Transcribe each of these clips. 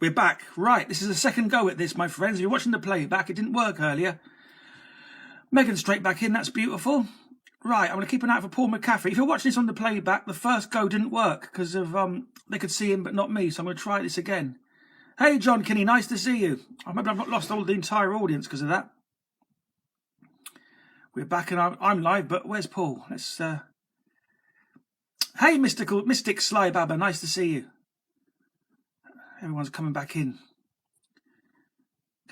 We're back. Right, this is the second go at this, my friends. If you're watching the playback, it didn't work earlier. Megan straight back in, that's beautiful. Right, I'm going to keep an eye out for Paul McCaffrey. If you're watching this on the playback, the first go didn't work because of they could see him but not me, so I'm going to try this again. Hey, John Kinney, nice to see you. I hope I've not lost all the entire audience because of that. We're back and I'm live, but where's Paul? Let's. Hey, Mystic Sly Baba, nice to see you. Everyone's coming back in.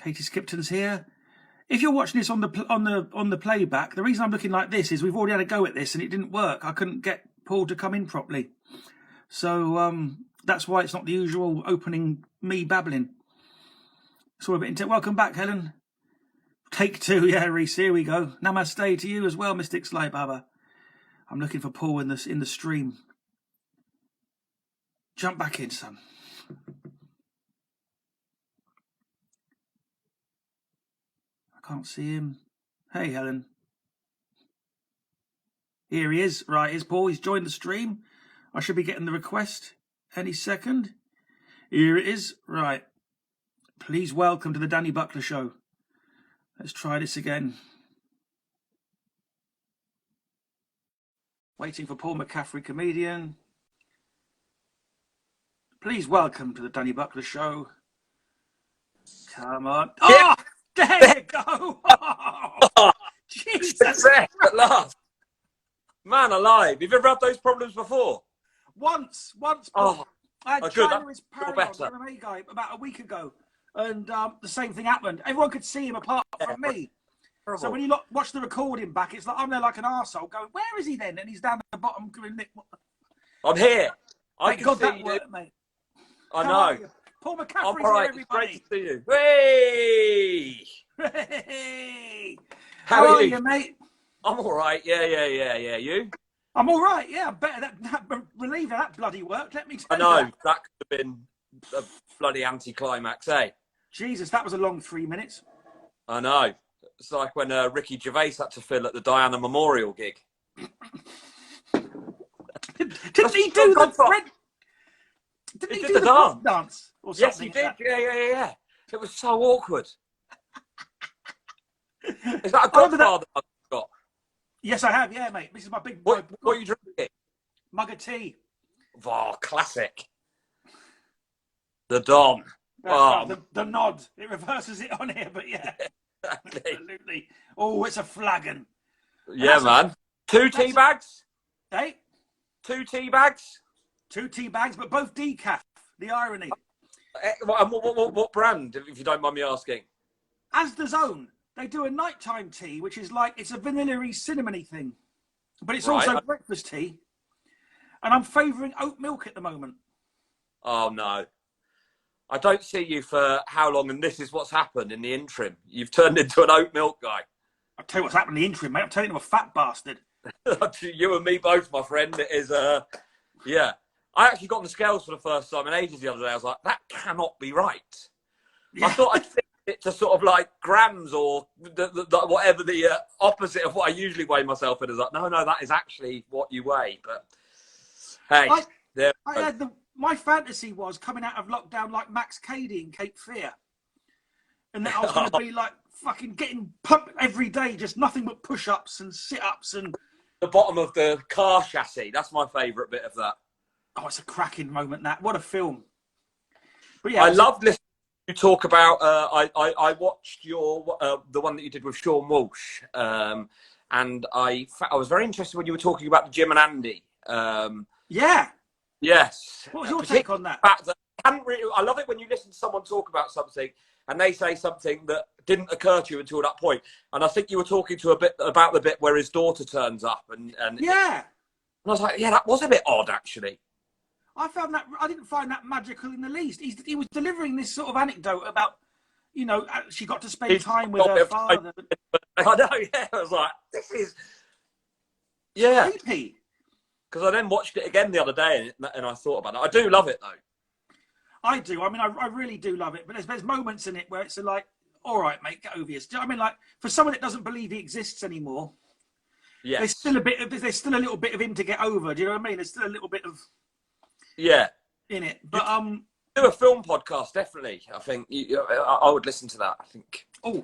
Katie Skipton's here. If you're watching this on the playback, the reason I'm looking like this is we've already had a go at this and it didn't work. I couldn't get Paul to come in properly, so that's why it's not the usual opening me babbling. It's all a bit intense. Welcome back, Helen. Take two, yeah, Reese. Here we go. Namaste to you as well, Mystic Sly Baba. I'm looking for Paul in the stream. Jump back in, son. Can't see him. Hey, Helen. Here he is. Right, here's Paul. He's joined the stream. I should be getting the request any second. Here it is. Right. Please welcome to the Danny Buckler Show. Let's try this again. Waiting for Paul McCaffrey, comedian. Please welcome to the Danny Buckler Show. Come on. Oh! There you go! Oh, Jesus! At last, man alive! Have you ever had those problems before? Once. Oh, I had China's Paragon, the MMA guy, about a week ago, and the same thing happened. Everyone could see him apart from me. Terrible. So when you watch the recording back, it's like I'm there like an arsehole going, "Where is he then?" And he's down at the bottom going, "I'm here." Thank God that worked, mate. I know. Paul McCaffrey's here, everybody. Great to see you. Hey! Hey! How are you, mate? I'm all right. Yeah. You? I'm all right. Yeah, better that relieved of that bloody work. Let me tell you. I know that could have been a bloody anticlimax, eh? Jesus, that was a long 3 minutes. I know. It's like when Ricky Gervais had to fill at the Diana Memorial gig. Did he do the thread? Did he do the dance or something? Yes, he did. Yeah. It was so awkward. Is that a Godfather I've got? Yes, I have. Yeah, mate. This is my big. What are you drinking? Mug of tea. Oh, classic. The Don. The nod. It reverses it on here, but yeah. Absolutely. Oh, it's a flagon. Yeah, man. 2 tea bags? Hey? 2 tea bags? 2 tea bags, but both decaf. The irony. What brand, if you don't mind me asking? Asda's Own. They do a nighttime tea, which is like, it's a vanilla-y, cinnamony thing. But it's also breakfast tea. And I'm favouring oat milk at the moment. Oh, no. I don't see you for how long, and this is what's happened in the interim. You've turned into an oat milk guy. I'll tell you what's happened in the interim, mate. I'm turning into a fat bastard. You and me both, my friend. It is, yeah. I actually got on the scales for the first time in ages the other day. I was like, that cannot be right. Yeah. I thought I'd fit it to sort of like grams or whatever the opposite of what I usually weigh myself in. Is like, no, that is actually what you weigh. But hey, my fantasy was coming out of lockdown like Max Cady in Cape Fear. And that I was going to be like fucking getting pumped every day, just nothing but push-ups and sit-ups and... The bottom of the car chassis. That's my favourite bit of that. Oh, it's a cracking moment, that. What a film. But yeah, I love listening to you talk about... I watched your the one that you did with Sean Walsh. And I was very interested when you were talking about the Jim and Andy. Yeah. Yes. What was your take on that? I love it when you listen to someone talk about something and they say something that didn't occur to you until that point. And I think you were talking about the bit where his daughter turns up and yeah. And I was like, yeah, that was a bit odd, actually. I didn't find that magical in the least. He was delivering this sort of anecdote about, you know, she got to spend time with her father. I know, yeah. I was like, this is... Yeah. Creepy. Because I then watched it again the other day and I thought about it. I do love it, though. I do. I mean, I really do love it. But there's moments in it where it's like, all right, mate, get over yourself. I mean, like, for someone that doesn't believe he exists anymore, yes. There's still a little bit of him to get over. Do you know what I mean? There's still a little bit of... Yeah. In it. But, do a film podcast, definitely. I think I would listen to that. I think. Oh,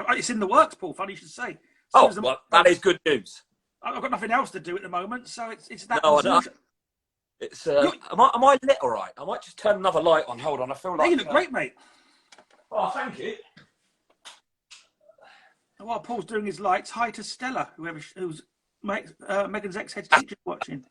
it's in the works, Paul. Funny you should say. Well, that is good news. I've got nothing else to do at the moment, so it's that. No, I know. It's am I lit all right? I might just turn another light on. Hold on, I feel like. Hey, you look great, mate. Oh, thank you. And while Paul's doing his lights, hi to Stella, who's Megan's ex-head teacher watching.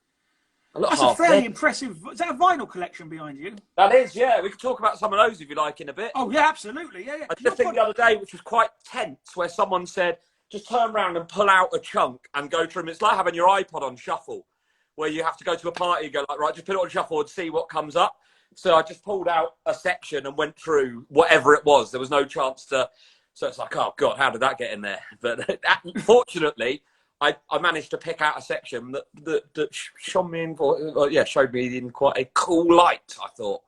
That's a fairly impressive. Is that a vinyl collection behind you? That is, yeah. We can talk about some of those if you like in a bit. Oh yeah, absolutely, yeah. I did a thing the other day which was quite tense, where someone said, "Just turn around and pull out a chunk and go through them." It's like having your iPod on shuffle, where you have to go to a party and go like, right, just put it on shuffle and see what comes up. So I just pulled out a section and went through whatever it was. There was no chance to. So it's like, oh God, how did that get in there? But fortunately, I managed to pick out a section that showed me in quite a cool light, I thought.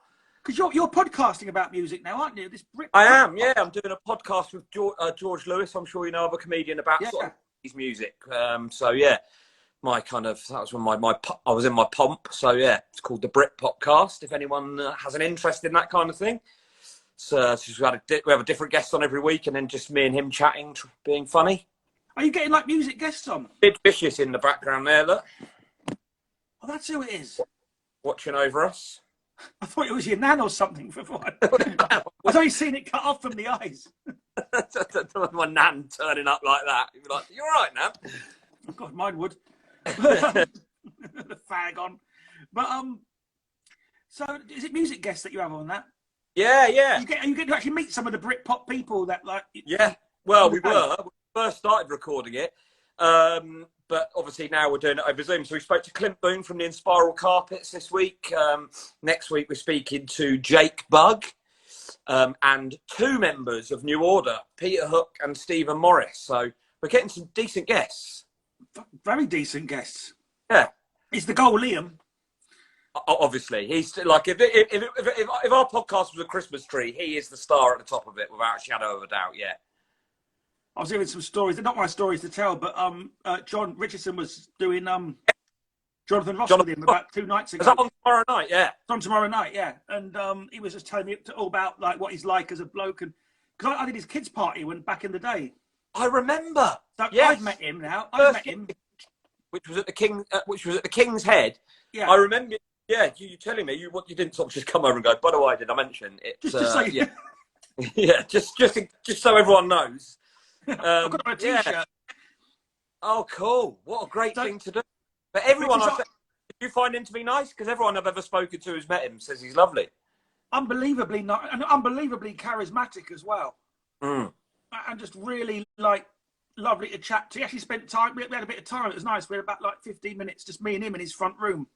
Because you're podcasting about music now, aren't you? I am, yeah. I'm doing a podcast with George Lewis. I'm sure you know of a comedian about sort of his music. So yeah, that was when I was in my pomp. So yeah, it's called the Brit Podcast. If anyone has an interest in that kind of thing. So we have a different guest on every week, and then just me and him chatting, being funny. Are you getting like music guests on? Big Vicious in the background there, look. Oh, that's who it is. Watching over us. I thought it was your nan or something before. I've only seen it cut off from the eyes. My nan turning up like that. You'd be like, "You all right, nan?" Oh, God, mine would. The fag on. But so is it music guests that you have on that? Yeah. Are you getting to actually meet some of the Britpop people that like? Yeah. Well, we first started recording it, but obviously now we're doing it over Zoom. So we spoke to Clint Boone from the Inspiral Carpets this week. Next week we're speaking to Jake Bugg and 2 members of New Order, Peter Hook and Stephen Morris. So we're getting some decent guests. Very decent guests. Yeah. Is the goal Liam? Obviously, he's like if our podcast was a Christmas tree, he is the star at the top of it without a shadow of a doubt. Yeah. I was hearing some stories. They're not my stories to tell, but John Richardson was doing Jonathan Ross with him about 2 nights ago. Is that on tomorrow night? Yeah. It's on tomorrow night, yeah. And he was just telling me all about like what he's like as a bloke, and because I did his kids' party back in the day. I remember. So yes. I've met him now. I've met him, which was at the King's Head. Yeah. I remember. Yeah, you telling me you didn't sort of just come over and go, by the way, did I mention it? Just so yeah, yeah, just so everyone knows. I've got a T-shirt. Yeah. Oh, cool! What a great thing to do. But everyone, did you find him to be nice? Because everyone I've ever spoken to who's met him says he's lovely. Unbelievably nice and unbelievably charismatic as well. Mm. And just really like lovely to chat to. He actually spent time. We had a bit of time. It was nice. We had about like 15 minutes, just me and him in his front room.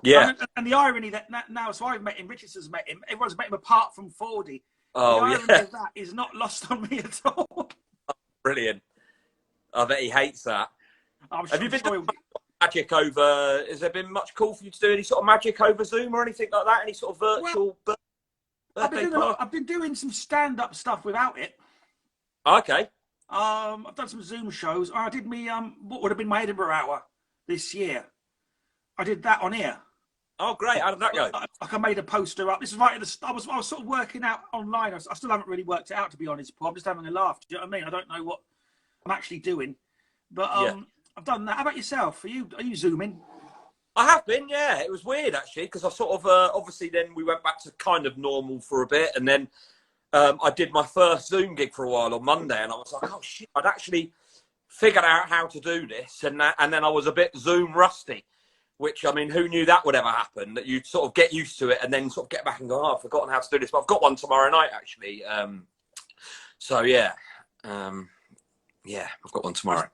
Yeah. And the irony that now, so I've met him, Richardson's met him, everyone's met him apart from Fordy. Oh, the irony of that is not lost on me at all. Oh, brilliant. I bet he hates that. Have you been doing magic over? Has there been much call for you to do any sort of magic over Zoom or anything like that? Any sort of virtual birthday party? I've been doing some stand-up stuff without it. Okay. I've done some Zoom shows. I did what would have been my Edinburgh hour this year. I did that on here. Oh, great. How did that go? I made a poster up. This is right at the start. I was sort of working out online. I still haven't really worked it out, to be honest, Paul. I'm just having a laugh. Do you know what I mean? I don't know what I'm actually doing. But I've done that. How about yourself? Are you Zooming? I have been, yeah. It was weird, actually, because I sort of, obviously then we went back to kind of normal for a bit. And then I did my first Zoom gig for a while on Monday. And I was like, oh, shit, I'd actually figured out how to do this. And then I was a bit Zoom rusty. Which, I mean, who knew that would ever happen? That you'd sort of get used to it and then sort of get back and go, oh, I've forgotten how to do this. But I've got one tomorrow night, actually. So, yeah. I've got one tomorrow.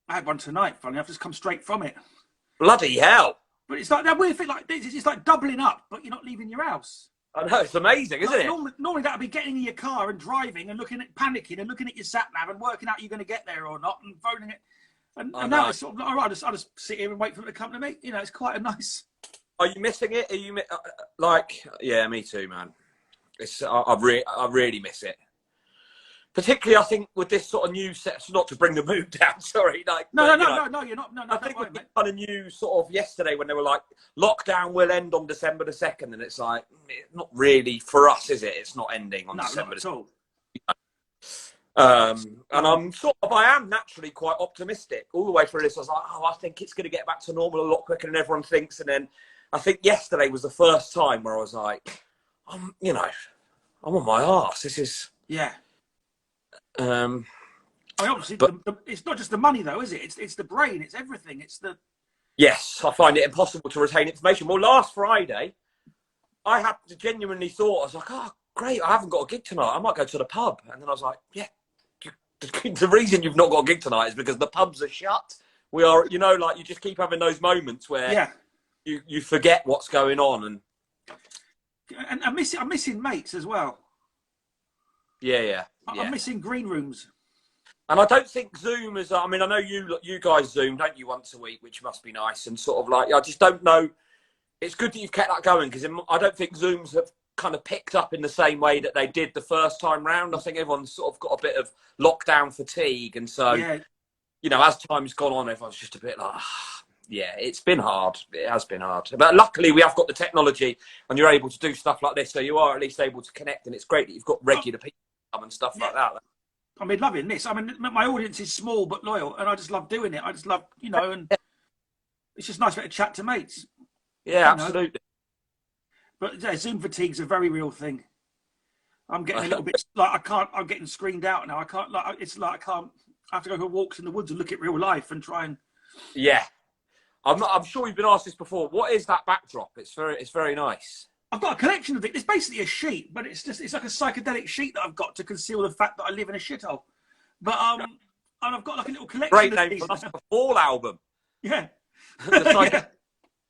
I had one tonight, funny. I've just come straight from it. Bloody hell. But it's like that weird thing like this. It's like doubling up, but you're not leaving your house. I know, it's amazing, isn't it? Normally that would be getting in your car and driving and panicking and looking at your sat-nav and working out you're going to get there or not and phoning it. And now it's sort of like, I'll just sit here and wait for it to come to me. You know, it's quite a nice. Are you missing it? Are you yeah, me too, man. I really miss it. particularly I think with this sort of new set, not to bring the mood down, sorry. Like, no, but, no, you're not. No, I think with kind of new sort of yesterday when they were like, lockdown will end on December the 2nd, and it's like, not really for us, is it? It's not ending on December not at all. And I am naturally quite optimistic all the way through this. I was like, I think it's going to get back to normal a lot quicker than everyone thinks. And then I think yesterday was the first time where I was like, I'm on my arse. This is, yeah. I mean, obviously, but it's not just the money, though, is it? It's the brain. It's everything. It's the. Yes, I find it impossible to retain information. Well, last Friday, I had to genuinely thought, I was like, oh, great, I haven't got a gig tonight. I might go to the pub. And then I was like, yeah, the reason you've not got a gig tonight is because the pubs are shut. We are, like you just keep having those moments where you forget what's going on. And I'm missing mates as well. Yeah. I'm missing green rooms. And I don't think Zoom is. I mean, I know you guys Zoom, don't you, once a week, which must be nice. And sort of like, I just don't know. It's good that you've kept that going because I don't think Zooms have kind of picked up in the same way that they did the first time round. I think everyone's sort of got a bit of lockdown fatigue, and so as time's gone on, everyone's just a bit like, it's been hard. It has been hard, but luckily we have got the technology, and you're able to do stuff like this, so you are at least able to connect, and it's great that you've got regular people and stuff like that. I mean, loving this. I mean, my audience is small but loyal, and I just love doing it. I just love, and it's just nice to chat to mates. Yeah, absolutely. But Zoom fatigue's a very real thing. I'm getting a little bit like I'm getting screened out now. I can't it's like I can't. I have to go for walks in the woods and look at real life and try and. Yeah, I'm sure you've been asked this before. What is that backdrop? It's very nice. I've got a collection of it. It's basically a sheet, but it's like a psychedelic sheet that I've got to conceal the fact that I live in a shithole. But and I've got like a little collection. Great name for us, a Fall album. Yeah.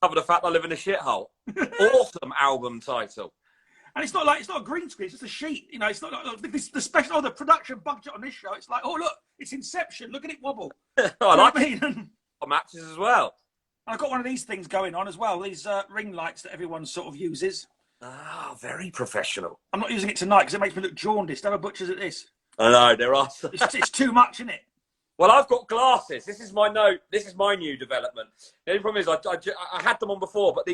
Cover the fact I live in a shithole. Awesome album title. And it's not a green screen. It's just a sheet. It's not like the special. The production budget on this show. It's like, oh look, it's Inception. Look at it wobble. I like it. Matches as well. I've got one of these things going on as well. These ring lights that everyone sort of uses. Ah, very professional. I'm not using it tonight because it makes me look jaundiced. Have a butcher's at this. I know there are. It's too much, isn't it? Well, I've got glasses. This is my new development. The only problem is I had them on before, but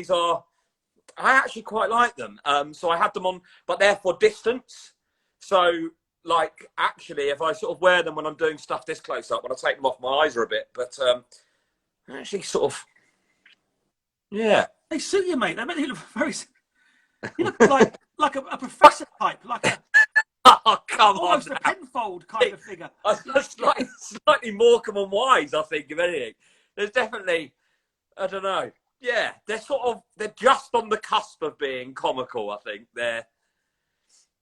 I actually quite like them. So I had them on, but they're for distance. So, like, actually, if I sort of wear them when I'm doing stuff this close up, when I take them off, my eyes are a bit. But actually, sort of, yeah. They suit you, mate. They make you look very. You look like a professor type, like a. Oh, come almost on. A Penfold kind of figure. Slightly Morecambe and Wise, I think, if anything. There's definitely, I don't know. Yeah, they're just on the cusp of being comical, I think. They're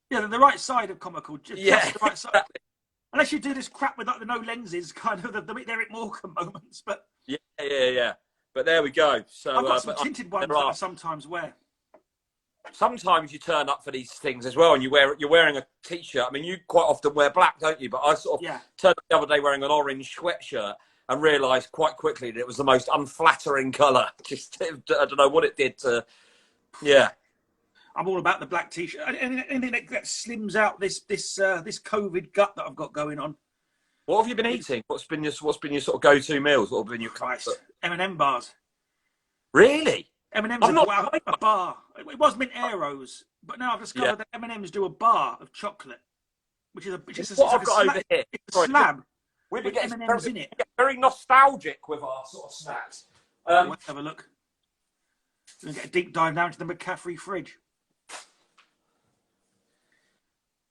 the right side of comical. Just the right side. Exactly. Unless you do this crap with like the no lenses, kind of the Eric Morecambe moments. But yeah. But there we go. So I've got some tinted ones that I sometimes wear. Sometimes you turn up for these things as well, and you're wearing a t-shirt. I mean, you quite often wear black, don't you? But I sort of turned up the other day wearing an orange sweatshirt and realised quite quickly that it was the most unflattering colour. Just I don't know what it did to. Yeah, I'm all about the black t-shirt. Anything that slims out this COVID gut that I've got going on. What have you been eating? What's been your sort of go-to meals? What have been your comfort? M&M bars. Really? M&M's a bar. It was mint Aeros, but now I've discovered that M&M's do a bar of chocolate, which is what I've got over here. It's a slab. We've been getting M&M's in it. Very nostalgic with our sort of snacks. Let's have a look. We're going to get a deep dive down to the McCaffrey fridge.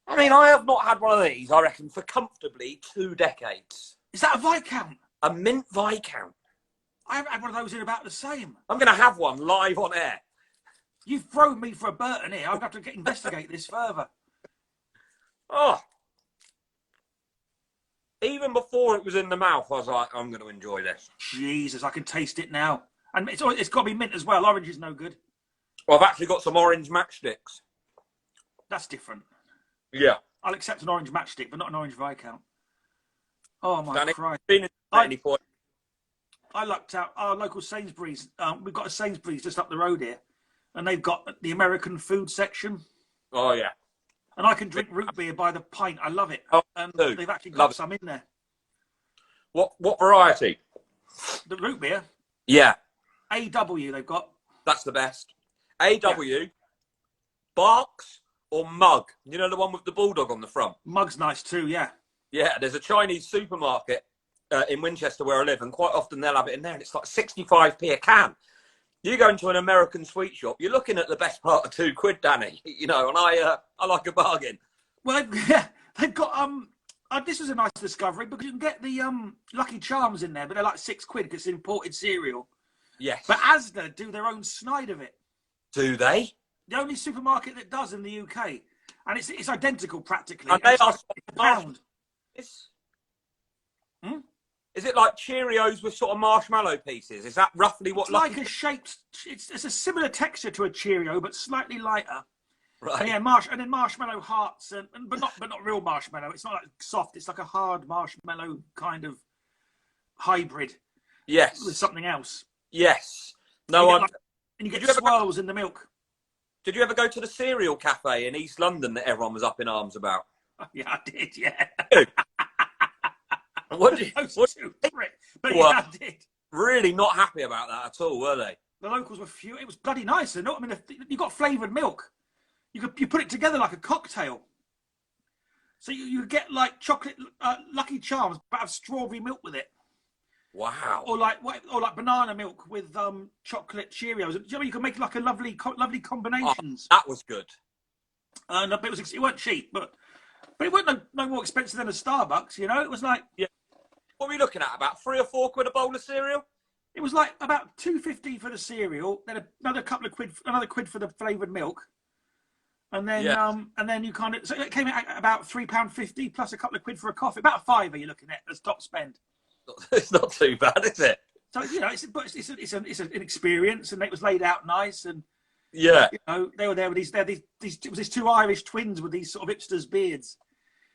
I mean, I have not had one of these, I reckon, for comfortably 2 decades. Is that a Viscount? A mint Viscount. I haven't had one of those in about the same. I'm going to have one live on air. You've thrown me for a Burton here. I'll have to investigate this further. Oh. Even before it was in the mouth, I was like, I'm going to enjoy this. Jesus, I can taste it now. And it's got to be mint as well. Orange is no good. Well, I've actually got some orange matchsticks. That's different. Yeah. I'll accept an orange matchstick, but not an orange Viscount. Oh, my Christ. Been at any point. I lucked out our local Sainsbury's. We've got a Sainsbury's just up the road here, and they've got the American food section. Oh, yeah. And I can drink root beer by the pint. I love it. Oh, And dude, they've actually love got some in there. What variety? The root beer, Yeah, AW they've got. that's the best. AW, Barks or Mug? You know the one with the bulldog on the front? Mug's nice too, yeah. Yeah, there's a Chinese supermarket in Winchester where I live, and quite often they'll have it in there, and it's like 65p a can. You go into an American sweet shop, you're looking at the best part of £2, Danny. You know, and I like a bargain. Well, they've got this was a nice discovery because you can get the Lucky Charms in there, but they're like £6 because it's imported cereal. Yes. But Asda do their own snide of it. Do they? The only supermarket that does in the UK, and it's identical practically. And they are a pound. Is it like Cheerios with sort of marshmallow pieces? Is that roughly what? It's like a shaped. It's a similar texture to a Cheerio, but slightly lighter. Right. And and then marshmallow hearts, but not real marshmallow. It's not like soft. It's like a hard marshmallow kind of hybrid. Yes. With something else. Yes. No one. And you get swirls in the milk. Did you ever go to the cereal cafe in East London that everyone was up in arms about? Yeah, I did. Yeah. What did you? But yeah, I did. Really not happy about that at all, were they? The locals were few. It was bloody nice. I mean, you got flavoured milk. You put it together like a cocktail. So you get like chocolate Lucky Charms, but have strawberry milk with it. Wow. Or like banana milk with chocolate Cheerios. You know, you can make like a lovely combinations. Oh, that was good. And but it weren't cheap, but it weren't no more expensive than a Starbucks. You know, it was like What were we looking at? About £3 or £4 a bowl of cereal? It was like about £2.50 for the cereal, then another couple of quid, another £1 for the flavoured milk, and then you kind of, so it came out at about £3.50 plus a couple of quid for a coffee, about a £5 you're looking at as top spend. It's not too bad, is it? So you know, it's an experience, and it was laid out nice, and you know, they were there with these two Irish twins with these sort of hipsters' beards.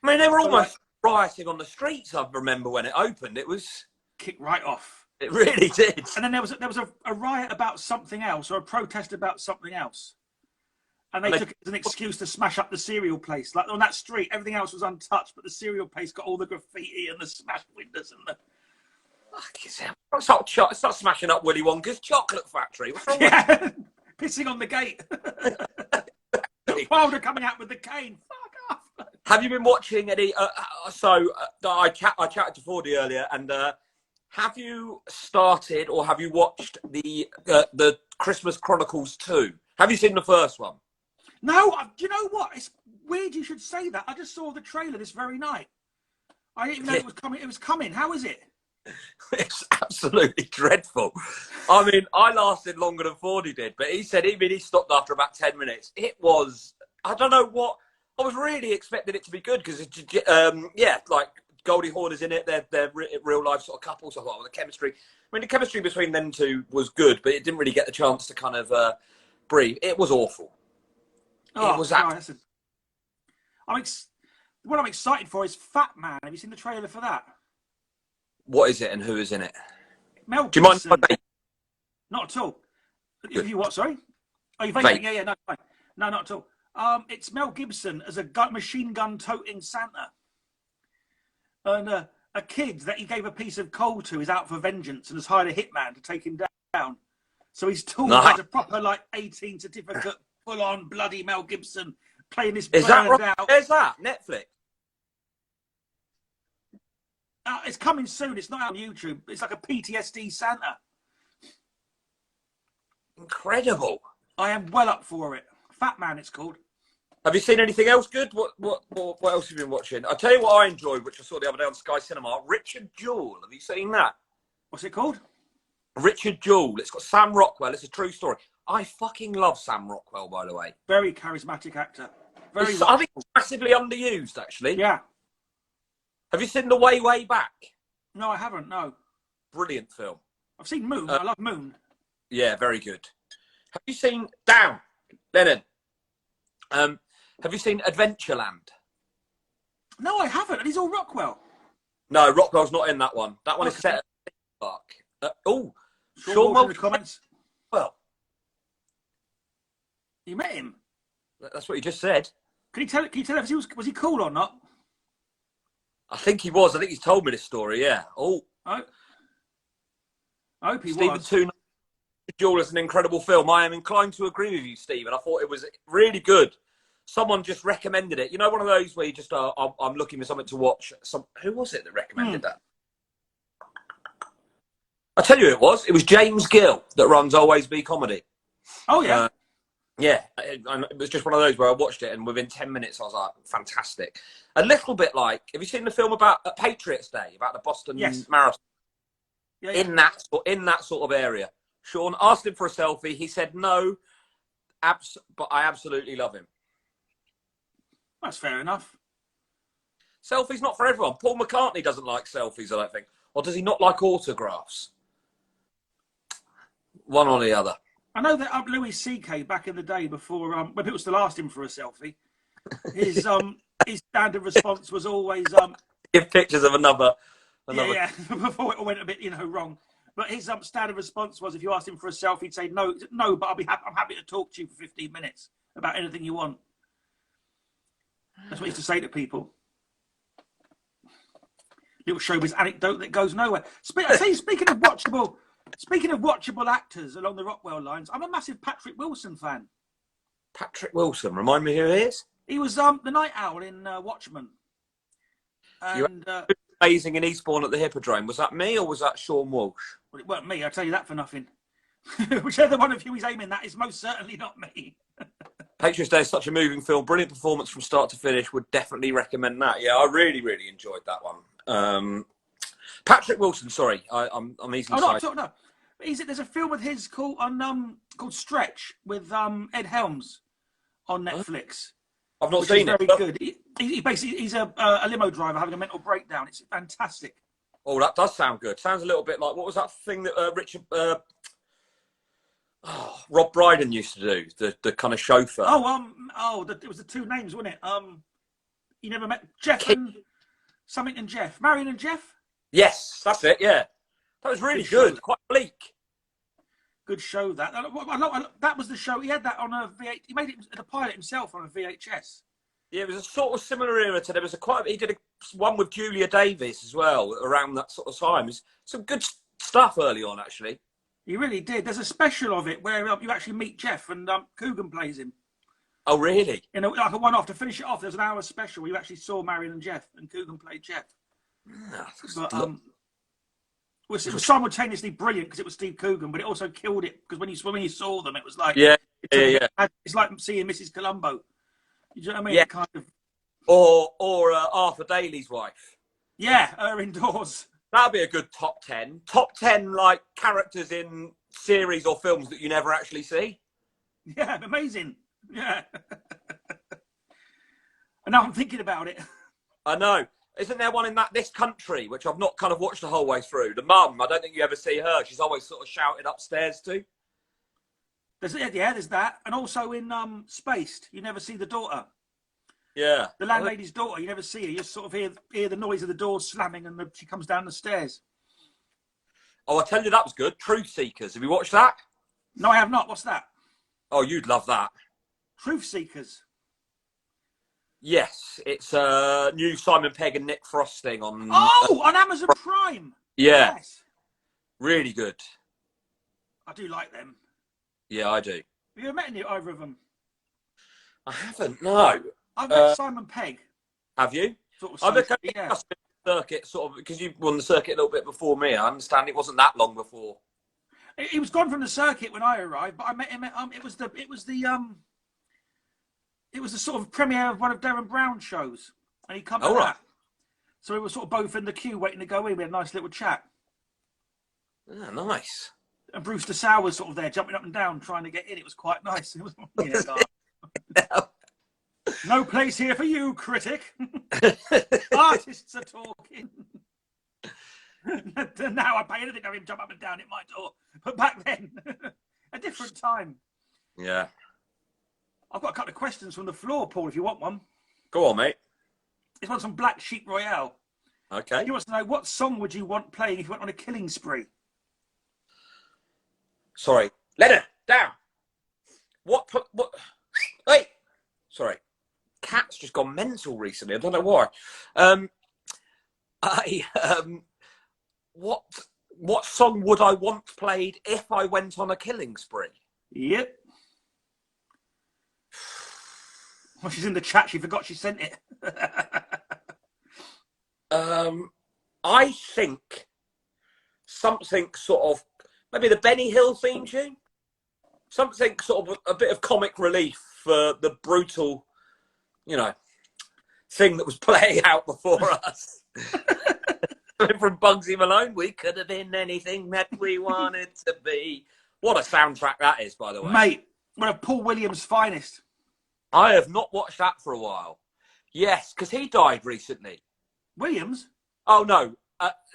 I mean, they were almost rioting on the streets. I remember when it opened, it was kicked right off. It really did. And then there was a riot about something else, or a protest about something else, and they took it as an excuse to smash up the cereal place. Like on that street, everything else was untouched, but the cereal place got all the graffiti and the smashed windows and the. Start smashing up Willy Wonka's chocolate factory. What's wrong with pissing on the gate. Wilder coming out with the cane. Fuck off. Have you been watching any? I chatted to Fordy earlier, and have you started or have you watched the Christmas Chronicles 2? Have you seen the first one? No. Do you know what? It's weird you should say that. I just saw the trailer this very night. I didn't even know it was coming. It was coming. How is it? It's absolutely dreadful. I mean, I lasted longer than Fordy did, but he said even he stopped after about 10 minutes. It was, I don't know what, I was really expecting it to be good because, like Goldie Hawn is in it. They're real life sort of couples. So the chemistry. I mean, the chemistry between them two was good, but it didn't really get the chance to kind of breathe. It was awful. Oh, it was what I'm excited for is Fat Man. Have you seen the trailer for that? What is it and who is in it? Mel Do you mind? Not at all. If you what? Sorry. Oh, you vaping? Yeah, no, fine. No, not at all. It's Mel Gibson as a machine gun toting Santa, and a kid that he gave a piece of coal to is out for vengeance and has hired a hitman to take him down. So he's tooled as a proper 18 certificate, full on bloody Mel Gibson playing this. Is that right? Where's that? Netflix. It's coming soon. It's not on YouTube. It's like a PTSD Santa. Incredible. I am well up for it. Fat Man, it's called. Have you seen anything else good? What else have you been watching? I'll tell you what I enjoyed, which I saw the other day on Sky Cinema. Richard Jewell. Have you seen that? What's it called? Richard Jewell. It's got Sam Rockwell. It's a true story. I fucking love Sam Rockwell, by the way. Very charismatic actor. I think it's massively underused, actually. Yeah. Have you seen The Way, Way Back? No, I haven't, no. Brilliant film. I've seen Moon. I love Moon. Yeah, very good. Have you seen Down, Lennon? Have you seen Adventureland? No, I haven't. And he's all Rockwell. No, Rockwell's not in that one. That one is set at Park. Sean Walsh in the comments. Well, you met him. That's what you just said. Can you tell us was he cool or not? I think he was. I think he's told me this story. Yeah. Oh. I hope he Stephen was. Toon Duel is an incredible film. I am inclined to agree with you, Stephen. I thought it was really good. Someone just recommended it. You know, one of those where you just I'm looking for something to watch. Who was it that recommended that? I tell you, it was James Gill that runs Always Be Comedy. Oh yeah. Yeah, it was just one of those where I watched it and within 10 minutes I was like, fantastic. A little bit like, have you seen the film about Patriots Day, about the Boston Marathon? Yeah, yeah. In that sort of area. Sean asked him for a selfie. He said no, but I absolutely love him. That's fair enough. Selfies not for everyone. Paul McCartney doesn't like selfies, I don't think. Or does he not like autographs? One or the other. I know that Louis C.K. back in the day before when people still asked him for a selfie, his standard response was always give pictures of another. Yeah, before it all went a bit wrong. But his standard response was if you asked him for a selfie, he'd say no, but I'm happy to talk to you for 15 minutes about anything you want. That's what he used to say to people. Little showbiz anecdote that goes nowhere. Speaking of watchable actors along the Rockwell lines, I'm a massive Patrick Wilson fan. Patrick Wilson, remind me who he is. He was the night owl in Watchmen. And amazing in Eastbourne at the Hippodrome. Was that me or was that Sean Walsh? Well, it weren't me. I'll tell you that for nothing. Whichever one of you he's aiming at is most certainly not me. Patriots Day is such a moving film. Brilliant performance from start to finish. Would definitely recommend that. Yeah, I really, really enjoyed that one. Patrick Wilson, sorry. I'm easily no. There's a film with his called Stretch with Ed Helms on Netflix. I've not seen it. Very good. He basically he's a limo driver having a mental breakdown. It's fantastic. Oh, that does sound good. Sounds a little bit like what was that thing that Rob Brydon used to do, the kind of chauffeur. It was the two names, wasn't it? You never met Jeff and something and Jeff, Marion and Jeff. Yes, that's it. Yeah, that was really good. Quite bleak. Good show that. That was the show. He had that on a VH. He made it the pilot himself on a VHS. Yeah, it was a sort of similar era to there was he did one with Julia Davis as well around that sort of time. It's some good stuff early on, actually. He really did. There's a special of it where you actually meet Jeff and Coogan plays him. Oh, really? Like a one-off to finish it off. There's an hour special where you actually saw Marion and Jeff and Coogan played Jeff. But it was simultaneously brilliant because it was Steve Coogan, but it also killed it because when you saw them, it was like it's like seeing Mrs. Columbo. You know what I mean? Yeah. Kind of. Or Arthur Daly's wife. Yeah, her indoors. That'd be a good top 10. Top 10 like characters in series or films that you never actually see. Yeah, amazing. Yeah. And now I'm thinking about it. I know. Isn't there one in This Country, which I've not kind of watched the whole way through? The mum, I don't think you ever see her. She's always sort of shouted upstairs too. There's that. And also in Spaced, you never see the daughter. Yeah. The landlady's daughter, you never see her. You just sort of hear the noise of the door slamming and she comes down the stairs. Oh, I tell you, that was good. Truth Seekers. Have you watched that? No, I have not. What's that? Oh, you'd love that. Truth Seekers. Yes, it's a new Simon Pegg and Nick Frost thing on. Oh, on Amazon Prime. Yeah. Yes. Really good. I do like them. Yeah, I do. Have you ever met either of them? I haven't. No. I've met Simon Pegg. Have you? Sort of I've been circuit sort of because you've won the circuit a little bit before me. I understand it wasn't that long before. He was gone from the circuit when I arrived, but I met him at it was the sort of premiere of one of Darren Brown's shows, and he come to that. So we were sort of both in the queue waiting to go in. We had a nice little chat. Ah, nice. And Bruce DeSalle was sort of there, jumping up and down, trying to get in. It was quite nice. It was, no place here for you, critic. Artists are talking. Now I pay anything to have him jump up and down at my door. But back then, a different time. Yeah. I've got a couple of questions from the floor, Paul, if you want one. Go on, mate. This one's from Black Sheep Royale. Okay. He wants to know, what song would you want playing if you went on a killing spree? Sorry. Leonard, down. What? Hey. Sorry. cat's just gone mental recently. I don't know why. What song would I want played if I went on a killing spree? Yep. Well, she's in the chat. She forgot she sent it. I think something sort of maybe the Benny Hill theme tune. Something sort of a bit of comic relief for the brutal, thing that was playing out before us. From Bugsy Malone, we could have been anything that we wanted to be. What a soundtrack that is, by the way. Mate, one of Paul Williams' finest. I have not watched that for a while. Yes, because he died recently. Williams? Oh, no.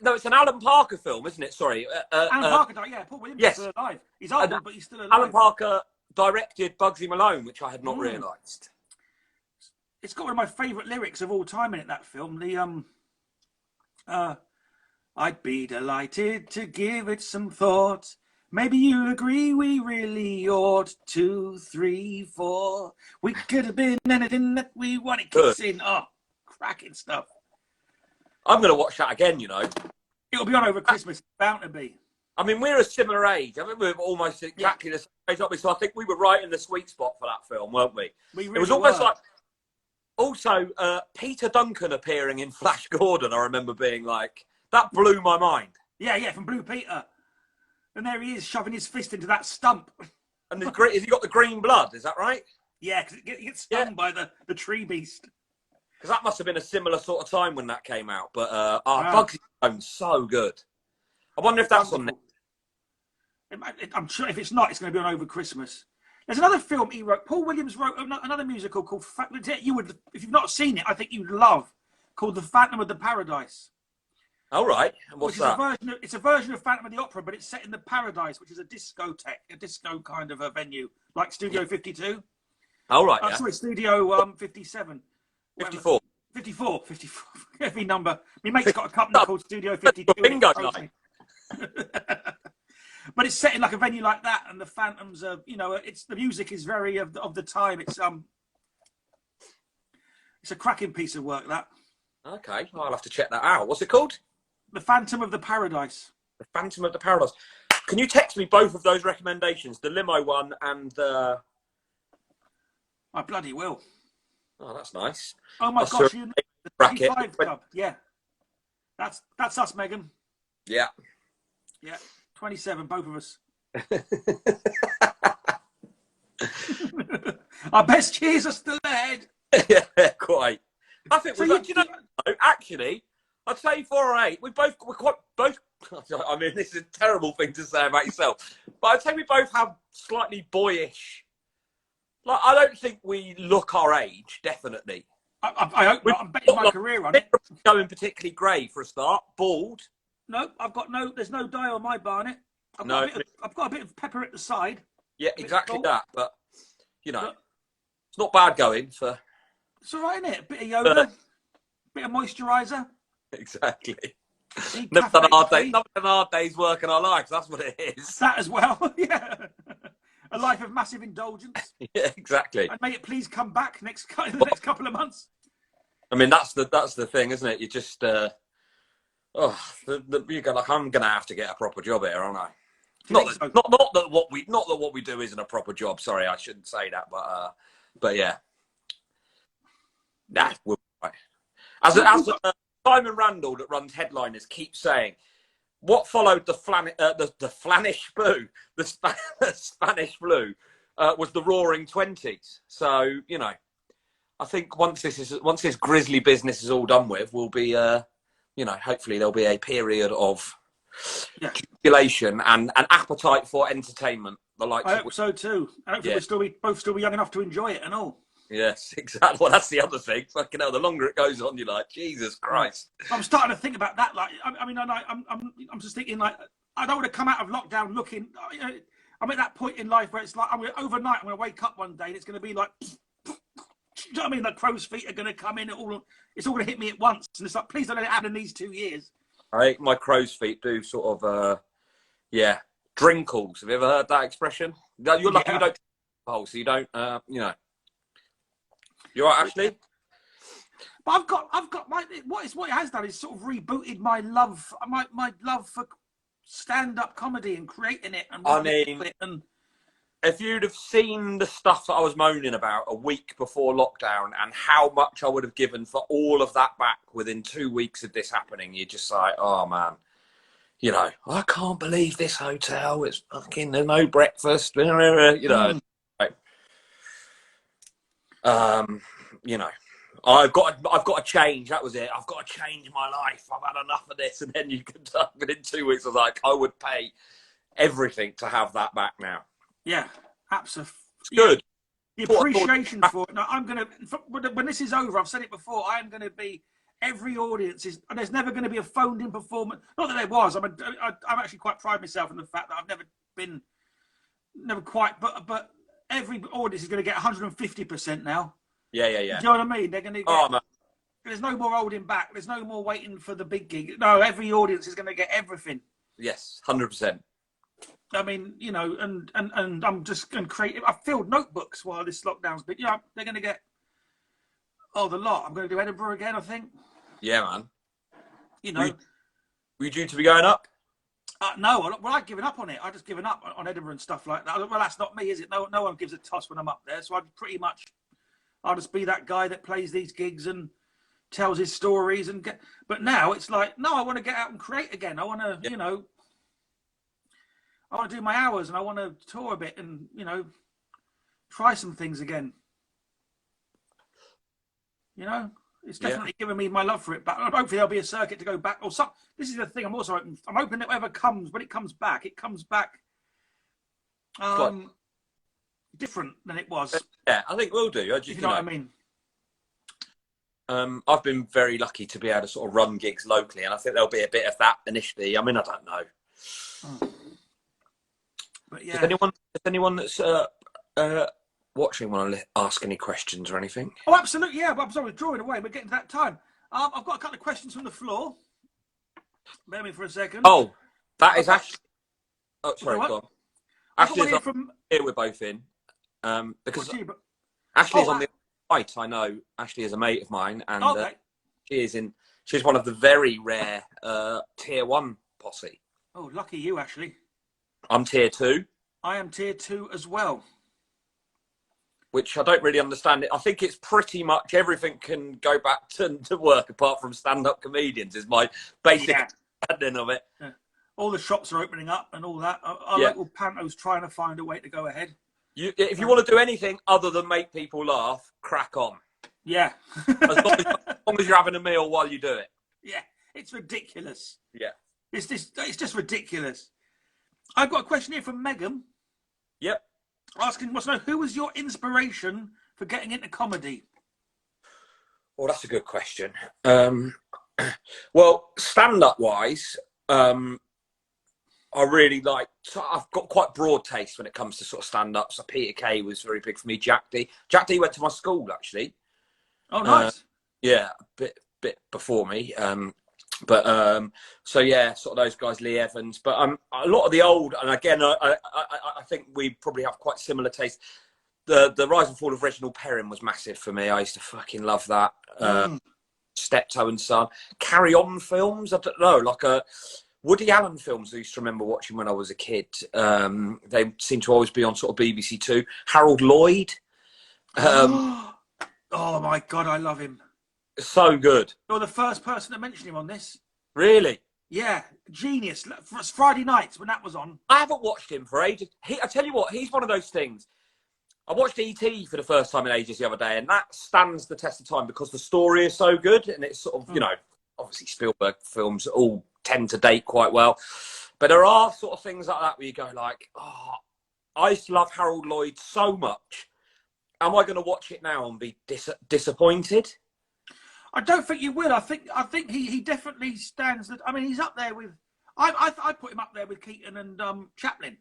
No, it's an Alan Parker film, isn't it? Sorry. Alan Parker died, yeah. Paul Williams is still alive. He's old, but he's still alive. Alan Parker directed Bugsy Malone, which I had not realised. It's got one of my favourite lyrics of all time in it, that film. I'd be delighted to give it some thought. Maybe you agree we really ought. 2, 3, 4. We could have been anything that we wanted. Kicks in. Oh, cracking stuff. I'm going to watch that again, It'll be on over Christmas. Bound to be. I mean, we're a similar age. I mean, we're almost exactly the same age. So I think we were right in the sweet spot for that film, weren't we? Really it was almost like... Also, Peter Duncan appearing in Flash Gordon, I remember being like... That blew my mind. Yeah, from Blue Peter. And there he is, shoving his fist into that stump. And has he got the green blood? Is that right? Yeah, because it gets stung by the tree beast. Because that must have been a similar sort of time when that came out. But Bugsy Malone's so good. I wonder if that's on there. I'm sure if it's not, it's going to be on over Christmas. There's another film he wrote. Paul Williams wrote another musical called... if you've not seen it, I think you'd love, called The Phantom of the Paradise. All right. And what's that? It's a version of Phantom of the Opera, but it's set in the Paradise, which is a discotheque, a disco kind of a venue, like Studio 52. All right. Yeah. Sorry, Studio 57. 54. 54. Every number. My mate's got a company called Studio 52. Bingo night. But it's set in like a venue like that, and the Phantoms are, the music is very of the time. It's a cracking piece of work, that. Okay, I'll have to check that out. What's it called? The Phantom of the Paradise. The Phantom of the Paradise. Can you text me both of those recommendations, the limo one and the... I bloody will. Oh, that's nice. Oh my gosh, the 25 Club. Yeah. That's us, Megan. Yeah. Yeah. 27, both of us. Our best years are still ahead. Yeah, quite. I think actually, I'd say 4 or 8. We're quite both. I mean, this is a terrible thing to say about yourself, but I'd say we both have slightly boyish. Like, I don't think we look our age. Definitely. I hope not. I'm betting my career on it. Going particularly grey for a start. Bald. No, there's no dye on my barnet. I've got a bit of pepper at the side. Yeah, exactly that. But it's not bad going for. It's all right, isn't it? A bit of yoga, bit of moisturiser. Exactly. Never done a hard day's work in our lives. That's what it is. That as well. Yeah. A life of massive indulgence. Yeah, exactly. And may it please come back the next couple of months. I mean, that's the thing, isn't it? You just you go like, I'm gonna have to get a proper job here, aren't I? Not that what we do isn't a proper job. Sorry, I shouldn't say that, but yeah. Nah, we're right. As Simon Randall that runs Headliners keeps saying, what followed the Spanish flu was the Roaring '20s. So I think once this grisly business is all done with, we'll be hopefully there'll be a period of jubilation and an appetite for entertainment. I hope so too. I hope we'll both still be young enough to enjoy it and all. Yes, exactly. Well, that's the other thing. Fucking hell, the longer it goes on, you're like, Jesus Christ. I'm starting to think about that. Like, I'm just thinking, like, I don't want to come out of lockdown looking. I'm at that point in life where it's like, overnight, I'm going to wake up one day and it's going to be like, do you know what I mean? The crow's feet are going to come in. It's all going to hit me at once. And it's like, please don't let it happen in these 2 years. I think my crow's feet do sort of, drinkles. Have you ever heard that expression? You're lucky you don't, so you don't, You all right, Ashley? But I've got my what it has done is sort of rebooted my love for stand-up comedy and creating it and if you'd have seen the stuff that I was moaning about a week before lockdown and how much I would have given for all of that back within 2 weeks of this happening, you're just like, oh man, you know, I can't believe this hotel. It's fucking, there's no breakfast, you know. You know, I've got to change. That was it. I've got to change my life. I've had enough of this. And then you can within 2 weeks, I was like, I would pay everything to have that back now. Yeah, absolutely. It's good. The appreciation for it. Now, I'm going to, when this is over, I've said it before, I am going to be, every audience is, and there's never going to be a phoned-in performance. Not that there was. I'm actually quite proud of myself in the fact that I've never quite, but every audience is going to get 150% now. Yeah. Do you know what I mean? They're going to get, there's no more holding back. There's no more waiting for the big gig. No, every audience is going to get everything. Yes, 100%. I mean, you know, and I'm just going to create. I filled notebooks while this lockdown's been. You know, they're going to get the lot. I'm going to do Edinburgh again, I think. Yeah, man. You know, were you due to be going up? No, well, I'd given up on it. I just given up on Edinburgh and stuff like that. Well, that's not me, is it? No one gives a toss when I'm up there. So I'll just be that guy that plays these gigs and tells his stories But now it's like, no, I want to get out and create again. I want to, you know. I want to do my hours and I want to tour a bit and, you know, try some things again. You know, it's definitely given me my love for it. But hopefully there'll be a circuit to go back. Or some. This is the thing. I'm also open. I'm hoping that whatever comes, when it comes back different than it was. Yeah, I think we'll do. You know what I mean? I've been very lucky to be able to sort of run gigs locally, and I think there'll be a bit of that initially. I mean, I don't know. But yeah. Does anyone that's watching want to ask any questions or anything? Oh, absolutely, yeah. But I'm sorry, we're drawing away. We're getting to that time. I've got a couple of questions from the floor. Bear me for a second. Oh, that is Ashley. Oh, sorry, go on. Ashley's here. We're both in. Because Ashley's on the right. I know Ashley is a mate of mine, and she's one of the very rare tier 1 posse. Oh, lucky you, Ashley. I'm tier 2. I am tier 2 as well. Which I don't really understand. I think it's pretty much everything can go back to work apart from stand-up comedians is my basic understanding of it. Yeah. All the shops are opening up and all that. Our local panto's trying to find a way to go ahead. If you want to do anything other than make people laugh, crack on. Yeah. as long as you're having a meal while you do it. Yeah, it's ridiculous. Yeah. It's just ridiculous. I've got a question here from Megan. Yep. Asking, wants to know, who was your inspiration for getting into comedy? Well, that's a good question. Well, stand-up wise, I really like. I've got quite broad taste when it comes to sort of stand-up. So Peter Kay was very big for me. Jack D went to my school actually. Oh, nice. Yeah, a bit before me. So yeah, sort of those guys, Lee Evans, but a lot of the old, and again, I think we probably have quite similar taste. The Rise and Fall of Reginald Perrin was massive for me. I used to fucking love that. Steptoe and Son, Carry On films. I don't know, like Woody Allen films I used to remember watching when I was a kid. They seem to always be on sort of BBC Two. Harold Lloyd. Oh my God, I love him. So good. You're the first person to mention him on this. Really? Yeah, genius. Friday nights when that was on. I haven't watched him for ages. I tell you what, he's one of those things. I watched E.T. for the first time in ages the other day, and that stands the test of time because the story is so good, and it's sort of, you know, obviously Spielberg films all tend to date quite well. But there are sort of things like that where you go like, oh, I used to love Harold Lloyd so much. Am I going to watch it now and be disappointed? I don't think you will. I think he definitely stands. I mean, he's up there with. I put him up there with Keaton and Chaplin.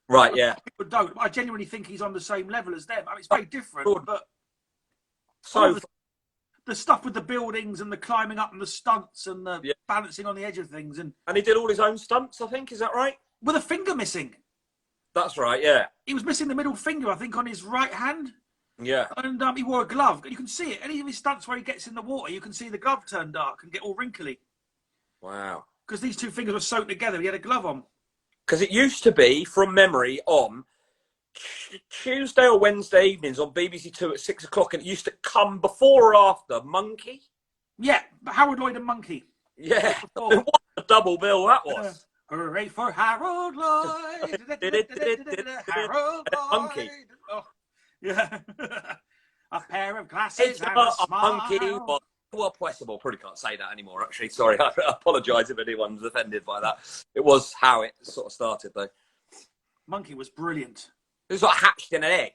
Right. Yeah. People don't. I genuinely think he's on the same level as them. I mean, it's very different, but so the stuff with the buildings and the climbing up and the stunts and the balancing on the edge of things and he did all his own stunts. I think, is that right? With a finger missing. That's right. Yeah. He was missing the middle finger, I think, on his right hand. Yeah. And he wore a glove. You can see it. Any of his stunts where he gets in the water, you can see the glove turn dark and get all wrinkly. Wow. Because these two fingers were soaked together. He had a glove on. Because it used to be, from memory, on Tuesday or Wednesday evenings on BBC Two at 6 o'clock, and it used to come before or after Monkey. Yeah, but Harold Lloyd and Monkey. Yeah. What a double bill that was. Hooray for Harold Lloyd. Harold Lloyd. Monkey. Oh, yeah. A pair of glasses and a smile. Monkey. Well, possible. Probably can't say that anymore, actually. Sorry. I apologise if anyone's offended by that. It was how it sort of started, though. Monkey was brilliant. It was like hatched in an egg.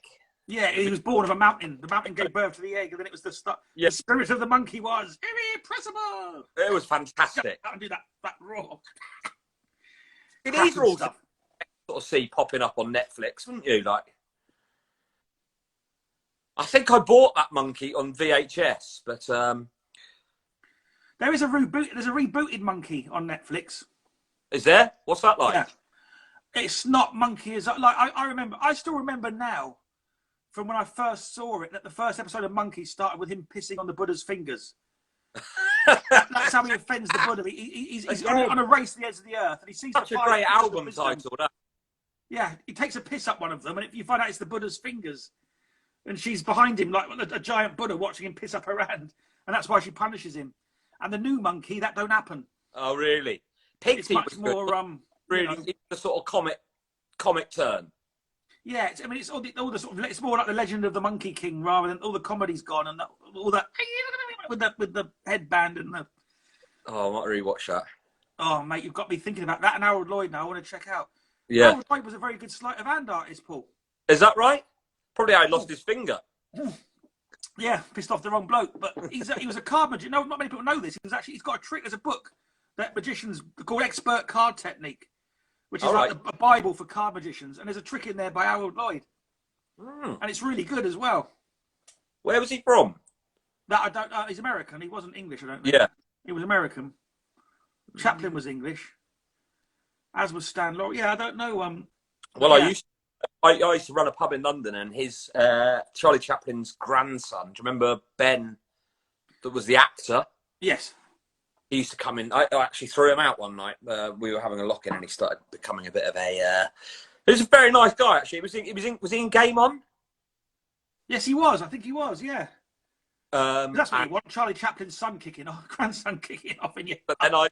Yeah, he was born of a mountain. The mountain gave birth to the egg, and then it was the Yeah. The spirit of the monkey was irrepressible. It was fantastic. I can do that raw. These are all stuff sort of see popping up on Netflix, wouldn't you? Like, I think I bought that Monkey on VHS, but there is a reboot. There's a rebooted Monkey on Netflix. Is there? What's that like? Yeah. It's not Monkey as like I remember. I still remember now from when I first saw it that the first episode of Monkey started with him pissing on the Buddha's fingers. That's how he offends the Buddha. He's on a race to the edge of the earth, and he sees such a great album title. That. Yeah, he takes a piss up one of them, and you find out it's the Buddha's fingers, and she's behind him like a giant Buddha watching him piss up her hand, and that's why she punishes him. And the new Monkey, that don't happen. Oh, really? It's much more really the sort of comic turn. Yeah, it's all the sort of, it's more like the Legend of the Monkey King rather than all the comedy's gone and all that with the headband and the. Oh, I might rewatch that. Oh, mate, you've got me thinking about that and Harold Lloyd now. I want to check out. Yeah, Harold Lloyd was a very good sleight of hand artist, Paul. Is that right? Probably how he lost his finger. Yeah, pissed off the wrong bloke. But he was a card magician. No, not many people know this. He's got a trick. There's a book that magicians called Expert Card Technique, which is a Bible for card magicians. And there's a trick in there by Harold Lloyd. And it's really good as well. Where was he from? That I don't know. He's American. He wasn't English, I don't know. Yeah. He was American. Chaplin was English. As was Stan Laurel. Yeah, I don't know. Well, yeah. I used to run a pub in London, and his Charlie Chaplin's grandson. Do you remember Ben, that was the actor? Yes. He used to come in. I actually threw him out one night. We were having a lock-in, and he started becoming a bit of a. He was a very nice guy, actually. Was he in Game On? Yes, he was. I think he was. Yeah. That's what you want. Charlie Chaplin's grandson kicking off in you. But then I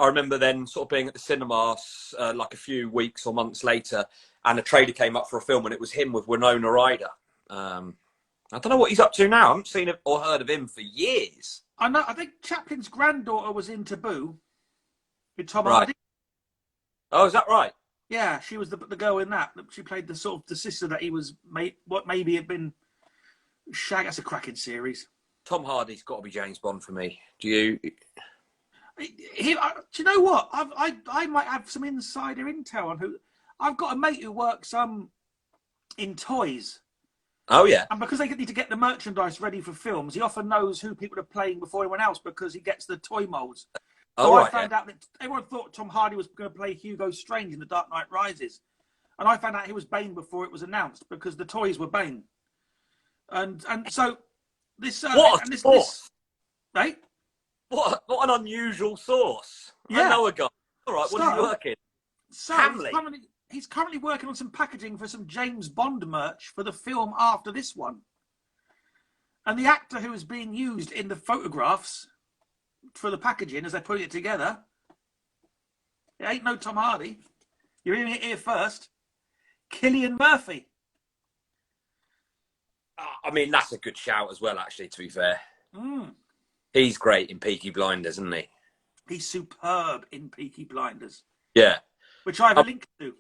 remember then sort of being at the cinemas like a few weeks or months later, and a trailer came up for a film, and it was him with Winona Ryder. I don't know what he's up to now. I haven't seen or heard of him for years. I know. I think Chaplin's granddaughter was in Taboo with Tom Hardy. Oh, is that right? Yeah, she was the girl in that. She played the sort of the sister that he was what maybe had been shag. That's a cracking series. Tom Hardy's got to be James Bond for me. Do you? Do you know what? I might have some insider intel on who. I've got a mate who works in toys. Oh yeah. And because they need to get the merchandise ready for films, he often knows who people are playing before anyone else because he gets the toy molds. So I found out that everyone thought Tom Hardy was going to play Hugo Strange in The Dark Knight Rises, and I found out he was Bane before it was announced because the toys were Bane. And so this source, right? What an unusual source. Yeah. I know a guy. All right, what are you working? So he's currently working on some packaging for some James Bond merch for the film after this one. And the actor who is being used in the photographs for the packaging as they're putting it together, it ain't no Tom Hardy. You're hearing it here first. Cillian Murphy. I mean, that's a good shout as well, actually, to be fair. He's great in Peaky Blinders, isn't he? He's superb in Peaky Blinders. Yeah. Which I have a link to.